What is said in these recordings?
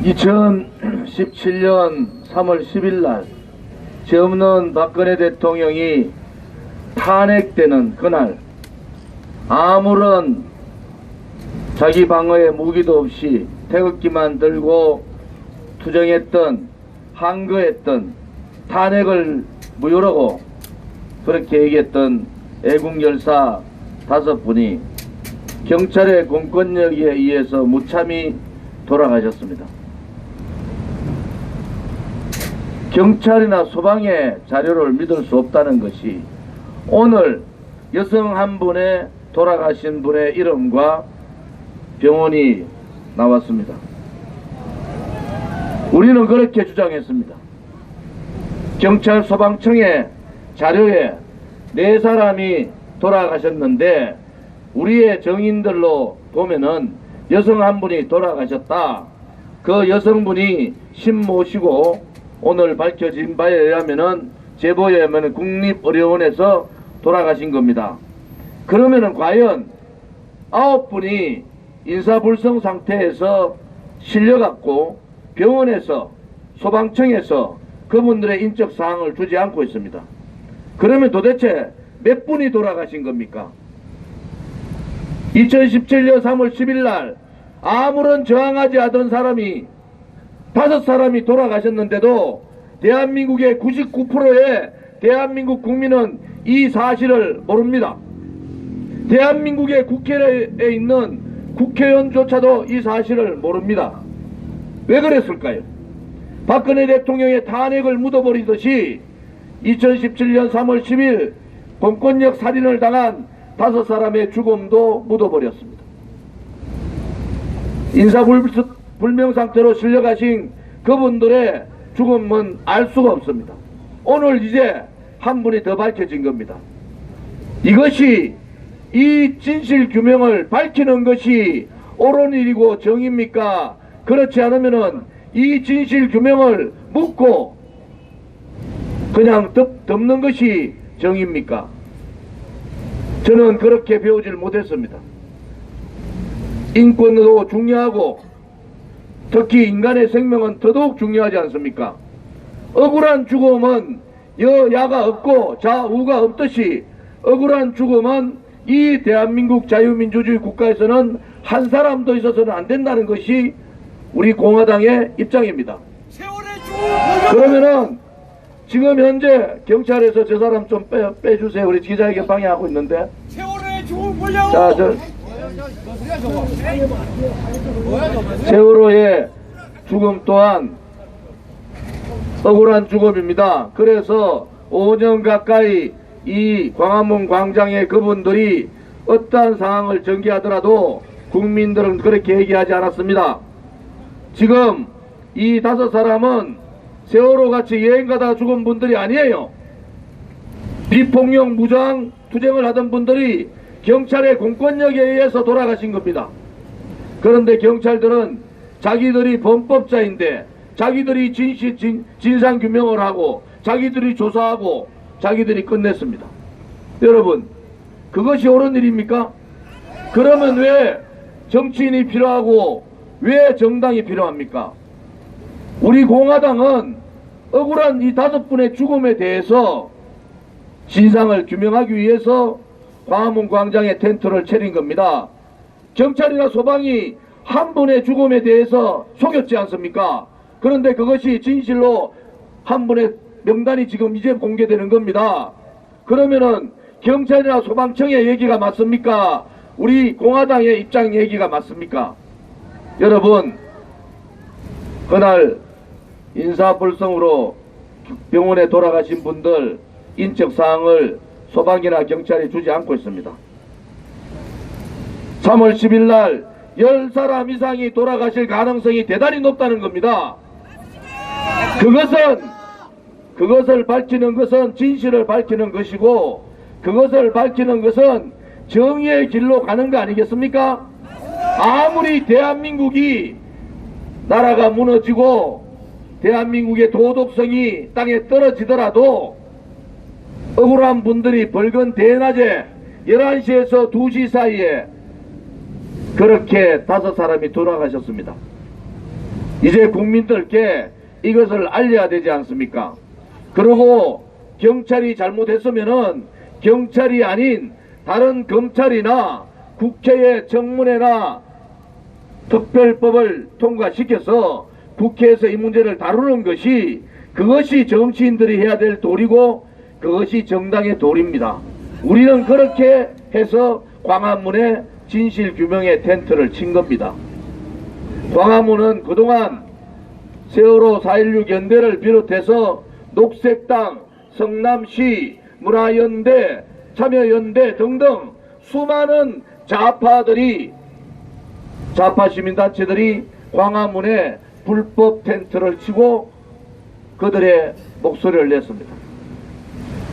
2017년 3월 10일 날 죄 없는 박근혜 대통령이 탄핵되는 그날 아무런 자기 방어의 무기도 없이 태극기만 들고 투쟁했던, 항거했던, 탄핵을 무효라고 그렇게 얘기했던 애국열사 5분이 경찰의 공권력에 의해서 무참히 돌아가셨습니다. 경찰이나 소방의 자료를 믿을 수 없다는 것이 오늘 여성 한 분의 돌아가신 분의 이름과 병원이 나왔습니다. 우리는 그렇게 주장했습니다. 경찰 소방청의 자료에 4사람이 돌아가셨는데 우리의 정인들로 보면은 여성 한 분이 돌아가셨다. 그 여성분이 신모시고 오늘 밝혀진 바에 의하면은 제보에 의하면 국립의료원에서 돌아가신 겁니다. 그러면은 과연 9분이 인사불성 상태에서 실려갖고 병원에서 소방청에서 그분들의 인적 사항을 주지 않고 있습니다. 그러면 도대체 몇 분이 돌아가신 겁니까? 2017년 3월 10일 날 아무런 저항하지 않던 사람이 5사람이 돌아가셨는데도 대한민국의 99%의 대한민국 국민은 이 사실을 모릅니다. 대한민국의 국회에 있는 국회의원조차도 이 사실을 모릅니다. 왜 그랬을까요? 박근혜 대통령의 탄핵을 묻어버리듯이 2017년 3월 10일 공권력 살인을 당한 5사람의 죽음도 묻어버렸습니다. 인사불명 상태로 실려가신 그분들의 죽음은 알 수가 없습니다. 오늘 이제 한 분이 더 밝혀진 겁니다. 이것이 이 진실규명을 밝히는 것이 옳은 일이고 정입니까? 그렇지 않으면은 이 진실규명을 묻고 그냥 덮는 것이 정입니까? 저는 그렇게 배우질 못했습니다. 인권도 중요하고 특히 인간의 생명은 더더욱 중요하지 않습니까? 억울한 죽음은 여야가 없고 좌우가 없듯이 억울한 죽음은 이 대한민국 자유민주주의 국가에서는 한 사람도 있어서는 안 된다는 것이 우리 공화당의 입장입니다. 그러면은 지금 현재 경찰에서 저 사람 좀 빼주세요. 우리 기자회견 방해하고 있는데. 자, 세월호의 죽음 또한 억울한 죽음입니다. 그래서 5년 가까이 이 광화문 광장의 그분들이 어떠한 상황을 전개하더라도 국민들은 그렇게 얘기하지 않았습니다. 지금 이 5사람은 세월호같이 여행가다 죽은 분들이 아니에요. 비폭력 무장 투쟁을 하던 분들이 경찰의 공권력에 의해서 돌아가신 겁니다. 그런데 경찰들은 자기들이 범법자인데 자기들이 진상규명을 하고 자기들이 조사하고 자기들이 끝냈습니다. 여러분, 그것이 옳은 일입니까? 그러면 왜 정치인이 필요하고 왜 정당이 필요합니까? 우리 공화당은 억울한 이 5분의 죽음에 대해서 진상을 규명하기 위해서 광화문 광장에 텐트를 차린 겁니다. 경찰이나 소방이 한 분의 죽음에 대해서 속였지 않습니까? 그런데 그것이 진실로 한 분의 명단이 지금 이제 공개되는 겁니다. 그러면은 경찰이나 소방청의 얘기가 맞습니까? 우리 공화당의 입장 얘기가 맞습니까? 여러분, 그날 인사불성으로 병원에 돌아가신 분들 인적사항을 소방이나 경찰이 주지 않고 있습니다. 3월 10일 날 10사람 이상이 돌아가실 가능성이 대단히 높다는 겁니다. 그것을 밝히는 것은 진실을 밝히는 것이고 그것을 밝히는 것은 정의의 길로 가는 거 아니겠습니까? 아무리 대한민국이 나라가 무너지고 대한민국의 도덕성이 땅에 떨어지더라도 억울한 분들이 벌건 대낮에 11시에서 2시 사이에 그렇게 5사람이 돌아가셨습니다. 이제 국민들께 이것을 알려야 되지 않습니까? 그리고 경찰이 잘못했으면은 경찰이 아닌 다른 검찰이나 국회의 청문회나 특별법을 통과시켜서 국회에서 이 문제를 다루는 것이, 그것이 정치인들이 해야 될 도리고 그것이 정당의 도리입니다. 우리는 그렇게 해서 광화문에 진실규명의 텐트를 친 겁니다. 광화문은 그동안 세월호 4.16 연대를 비롯해서 녹색당, 성남시, 문화연대, 참여연대 등등 수많은 좌파 시민단체들이 광화문에 불법 텐트를 치고 그들의 목소리를 냈습니다.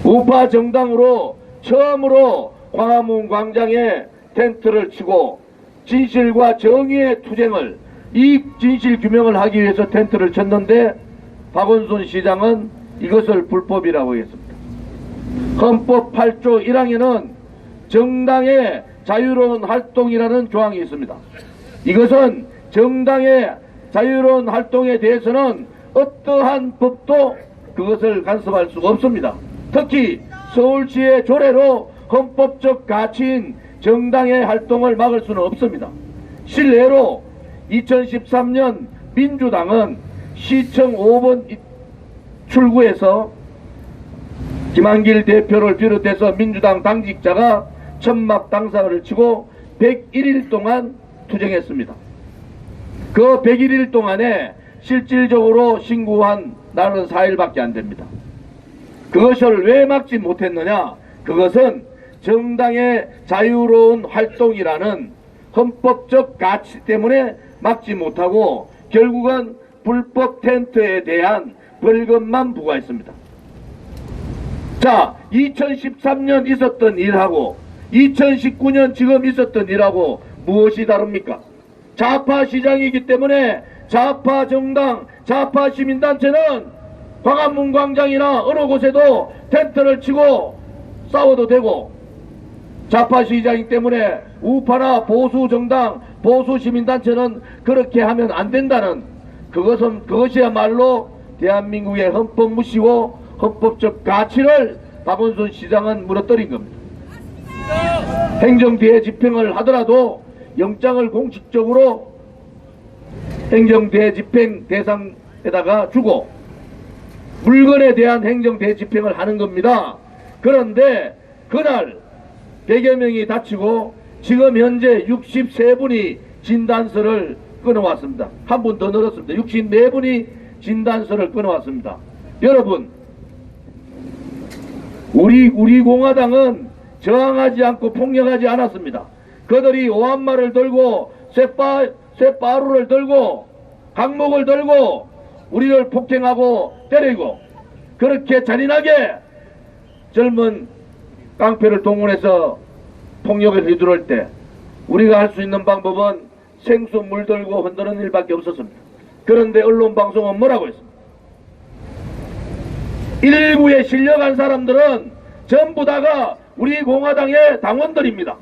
우파 정당으로 처음으로 광화문 광장에 텐트를 치고 진실과 정의의 투쟁을, 이 진실 규명을 하기 위해서 텐트를 쳤는데 박원순 시장은 이것을 불법이라고 했습니다. 헌법 8조 1항에는 정당의 자유로운 활동이라는 조항이 있습니다. 이것은 정당의 자유로운 활동에 대해서는 어떠한 법도 그것을 간섭할 수가 없습니다. 특히 서울시의 조례로 헌법적 가치인 정당의 활동을 막을 수는 없습니다. 실례로 2013년 민주당은 시청 5번 출구에서 김한길 대표를 비롯해서 민주당 당직자가 천막 당사를 치고 101일 동안 투쟁했습니다. 그 101일 동안에 실질적으로 신고한 날은 4일밖에 안 됩니다. 그것을 왜 막지 못했느냐? 그것은 정당의 자유로운 활동이라는 헌법적 가치 때문에 막지 못하고 결국은 불법 텐트에 대한 벌금만 부과했습니다. 자, 2013년 있었던 일하고 2019년 지금 있었던 일하고 무엇이 다릅니까? 좌파 시장이기 때문에 좌파 정당, 좌파 시민단체는 광화문 광장이나 어느 곳에도 텐트를 치고 싸워도 되고, 좌파 시장이기 때문에 우파나 보수 정당, 보수 시민단체는 그렇게 하면 안 된다는, 그것이야말로 대한민국의 헌법 무시고 헌법적 가치를 박원순 시장은 무너뜨린 겁니다. 행정대회 집행을 하더라도 영장을 공식적으로 행정대회 집행 대상에다가 주고 물건에 대한 행정대회 집행을 하는 겁니다. 그런데 그날 100여 명이 다치고 지금 현재 63분이 진단서를 끊어왔습니다. 한 분 더 늘었습니다. 64분이 진단서를 끊어왔습니다. 여러분, 우리 공화당은 저항하지 않고 폭력하지 않았습니다. 그들이 오한말을 들고 쇠바루를 들고 강목을 들고 우리를 폭행하고 때리고 그렇게 잔인하게 젊은 깡패를 동원해서 폭력을 휘두를 때 우리가 할 수 있는 방법은 생수 물 들고 흔드는 일밖에 없었습니다. 그런데 언론 방송은 뭐라고 했습니까? 일부에 실려간 사람들은 전부 다가 우리 공화당의 당원들입니다.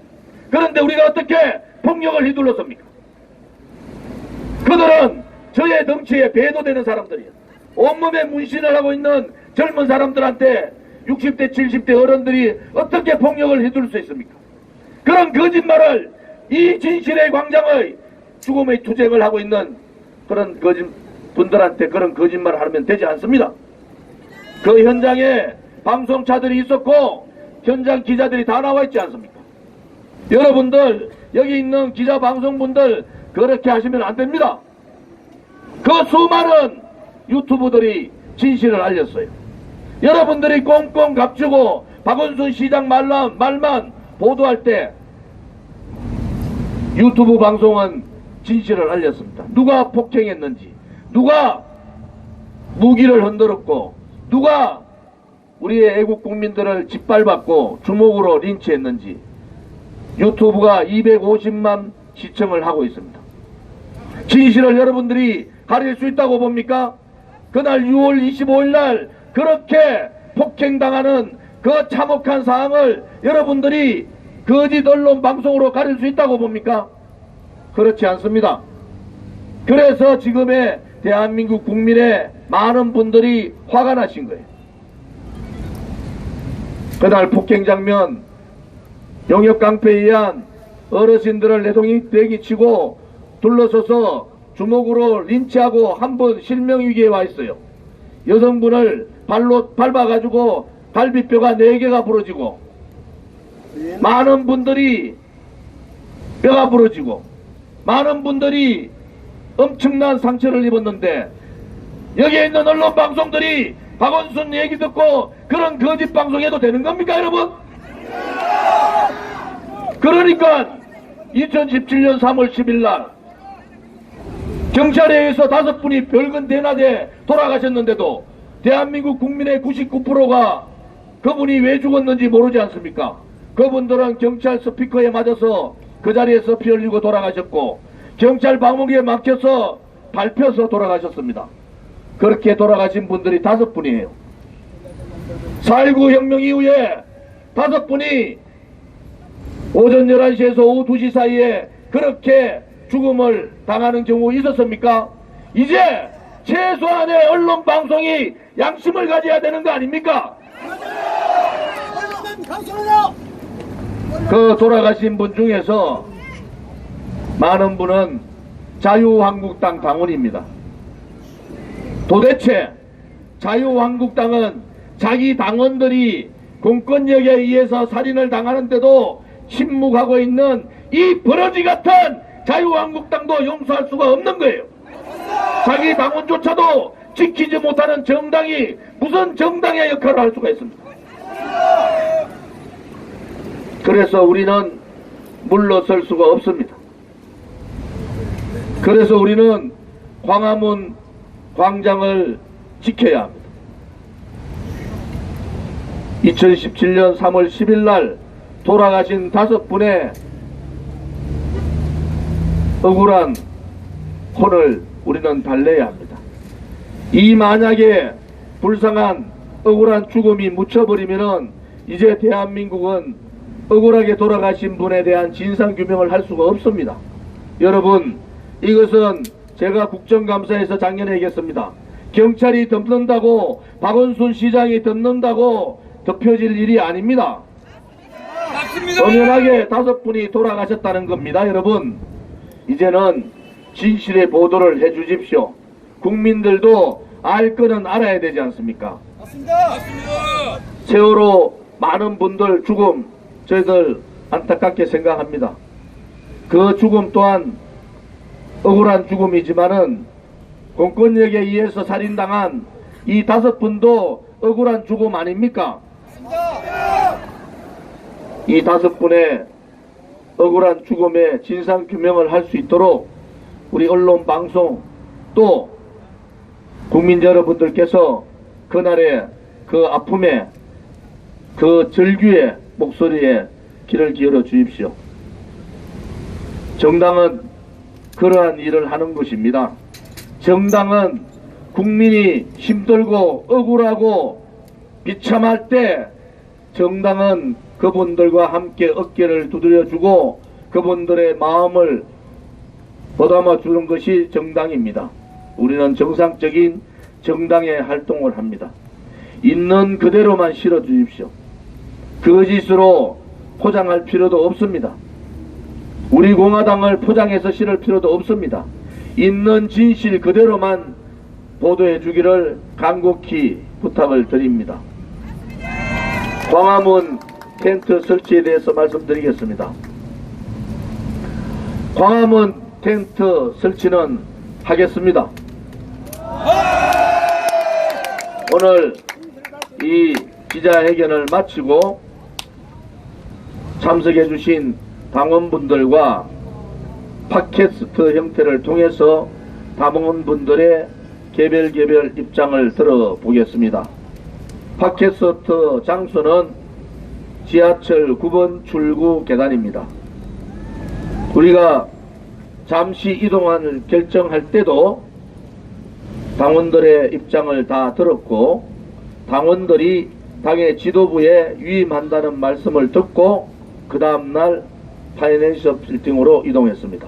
그런데 우리가 어떻게 폭력을 휘둘렀습니까? 그들은 저의 덩치에 배도되는 사람들이에요. 온몸에 문신을 하고 있는 젊은 사람들한테 60대 70대 어른들이 어떻게 폭력을 휘둘 수 있습니까? 그런 거짓말을 이 진실의 광장의 죽음의 투쟁을 하고 있는 그런 분들한테 그런 거짓말을 하면 되지 않습니다. 그 현장에 방송차들이 있었고 현장 기자들이 다 나와 있지 않습니까? 여러분들 여기 있는 기자 방송분들 그렇게 하시면 안 됩니다. 그 수많은 유튜브들이 진실을 알렸어요. 여러분들이 꽁꽁 감추고 박원순 시장 말만 보도할 때 유튜브 방송은 진실을 알렸습니다. 누가 폭행했는지, 누가 무기를 흔들었고, 누가 우리의 애국 국민들을 짓밟았고 주먹으로 린치했는지 유튜브가 250만 시청을 하고 있습니다. 진실을 여러분들이 가릴 수 있다고 봅니까? 그날 6월 25일 날 그렇게 폭행당하는 그 참혹한 사항을 여러분들이 거짓 언론 방송으로 가릴 수 있다고 봅니까? 그렇지 않습니다. 그래서 지금의 대한민국 국민의 많은 분들이 화가 나신 거예요. 그날 폭행 장면, 용역 깡패에 의한 어르신들을 내동댕이치고 둘러서서 주먹으로 린치하고 한 분 실명위기에 와 있어요. 여성분을 발로 밟아가지고 갈비뼈가 4개가 부러지고 많은 분들이 뼈가 부러지고 많은 분들이 엄청난 상처를 입었는데 여기에 있는 언론 방송들이 박원순 얘기 듣고 그런 거짓 방송해도 되는 겁니까, 여러분? 그러니까 2017년 3월 10일 날 경찰에 의해서 5분이 별건 대낮에 돌아가셨는데도 대한민국 국민의 99%가 그분이 왜 죽었는지 모르지 않습니까? 그분들은 경찰 스피커에 맞아서 그 자리에서 피 흘리고 돌아가셨고 경찰 방문기에 막혀서 밟혀서 돌아가셨습니다. 그렇게 돌아가신 분들이 5분이에요. 4.19 혁명 이후에 5분이 오전 11시에서 오후 2시 사이에 그렇게 죽음을 당하는 경우 있었습니까? 이제 최소한의 언론 방송이 양심을 가져야 되는 거 아닙니까? 그 돌아가신 분 중에서 많은 분은 자유한국당 당원입니다. 도대체 자유한국당은 자기 당원들이 공권력에 의해서 살인을 당하는데도 침묵하고 있는 이 버러지 같은 자유한국당도 용서할 수가 없는 거예요. 자기 당원조차도 지키지 못하는 정당이 무슨 정당의 역할을 할 수가 있습니까? 그래서 우리는 물러설 수가 없습니다. 그래서 우리는 광화문 광장을 지켜야 합니다. 2017년 3월 10일 날 돌아가신 5분의 억울한 혼을 우리는 달래야 합니다. 이 만약에 불쌍한 억울한 죽음이 묻혀버리면은 이제 대한민국은 억울하게 돌아가신 분에 대한 진상규명을 할 수가 없습니다. 여러분, 이것은 제가 국정감사에서 작년에 얘기했습니다. 경찰이 덮는다고 박원순 시장이 덮는다고 덮여질 일이 아닙니다. 엄연하게 5분이 돌아가셨다는 겁니다. 여러분, 이제는 진실의 보도를 해주십시오. 국민들도 알 거는 알아야 되지 않습니까? 맞습니다. 세월호 많은 분들 죽음 저희들 안타깝게 생각합니다. 그 죽음 또한 억울한 죽음이지만은 공권력에 의해서 살인당한 이 5분도 억울한 죽음 아닙니까? 이 5분의 억울한 죽음의 진상규명을 할 수 있도록 우리 언론 방송 또 국민 여러분들께서 그날의 그 아픔에 그 절규의 목소리에 귀를 기울여 주십시오. 정당은 그러한 일을 하는 것입니다. 정당은 국민이 힘들고 억울하고 비참할 때 정당은 그분들과 함께 어깨를 두드려주고 그분들의 마음을 보담아 주는 것이 정당입니다. 우리는 정상적인 정당의 활동을 합니다. 있는 그대로만 실어 주십시오. 거짓으로 포장할 필요도 없습니다. 우리 공화당을 포장해서 실을 필요도 없습니다. 있는 진실 그대로만 보도해 주기를 간곡히 부탁을 드립니다. 광화문 텐트 설치에 대해서 말씀드리겠습니다. 광화문 텐트 설치는 하겠습니다. 오늘 이 기자회견을 마치고 참석해 주신 당원분들과 팟캐스트 형태를 통해서 당원분들의 개별 입장을 들어보겠습니다. 팟캐스트 장소는 지하철 9번 출구 계단입니다. 우리가 잠시 이동을 결정할 때도 당원들의 입장을 다 들었고 당원들이 당의 지도부에 위임한다는 말씀을 듣고 그 다음날 파이낸셜 빌딩으로 이동했습니다.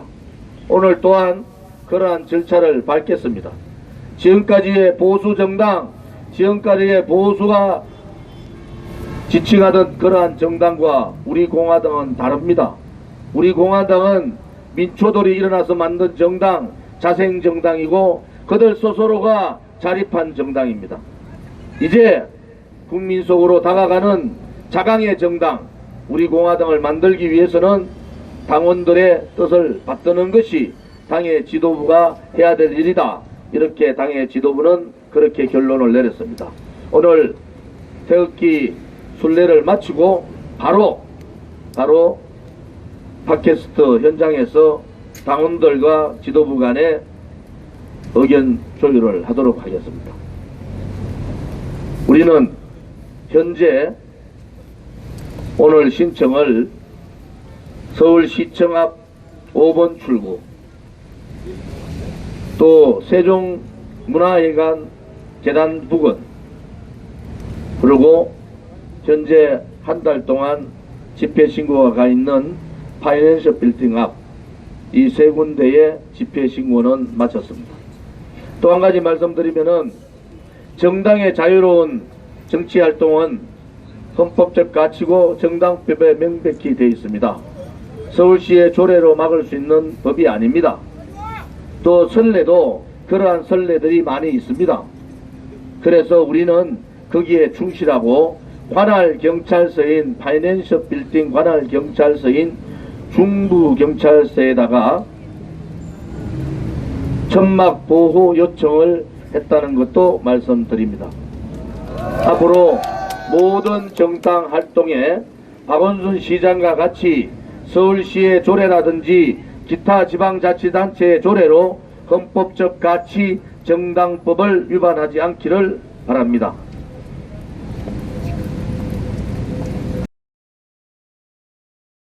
오늘 또한 그러한 절차를 밟겠습니다. 지금까지의 보수 정당, 지금까지의 보수가 지칭하던 그러한 정당과 우리 공화당은 다릅니다. 우리 공화당은 민초들이 일어나서 만든 정당, 자생정당이고 그들 스스로가 자립한 정당입니다. 이제 국민 속으로 다가가는 자강의 정당, 우리 공화당을 만들기 위해서는 당원들의 뜻을 받드는 것이 당의 지도부가 해야 될 일이다. 이렇게 당의 지도부는 그렇게 결론을 내렸습니다. 오늘 태극기 순례를 마치고 바로 팟캐스트 현장에서 당원들과 지도부 간의 의견 조율을 하도록 하겠습니다. 우리는 현재 오늘 신청을 서울시청 앞 5번 출구, 또 세종문화회관 계단 부근, 그리고 현재 한 달 동안 집회 신고가 가 있는 파이낸셜 빌딩 앞 이 세 군데의 집회 신고는 마쳤습니다. 또 한 가지 말씀드리면은 정당의 자유로운 정치 활동은 헌법적 가치고 정당법에 명백히 되어 있습니다. 서울시의 조례로 막을 수 있는 법이 아닙니다. 또 선례도 그러한 선례들이 많이 있습니다. 그래서 우리는 거기에 충실하고 관할경찰서인 파이낸셜 빌딩 관할경찰서인 중부경찰서에다가 천막 보호 요청을 했다는 것도 말씀드립니다. 앞으로 모든 정당 활동에 박원순 시장과 같이 서울시의 조례라든지 기타 지방자치단체의 조례로 헌법적 가치 정당법을 위반하지 않기를 바랍니다.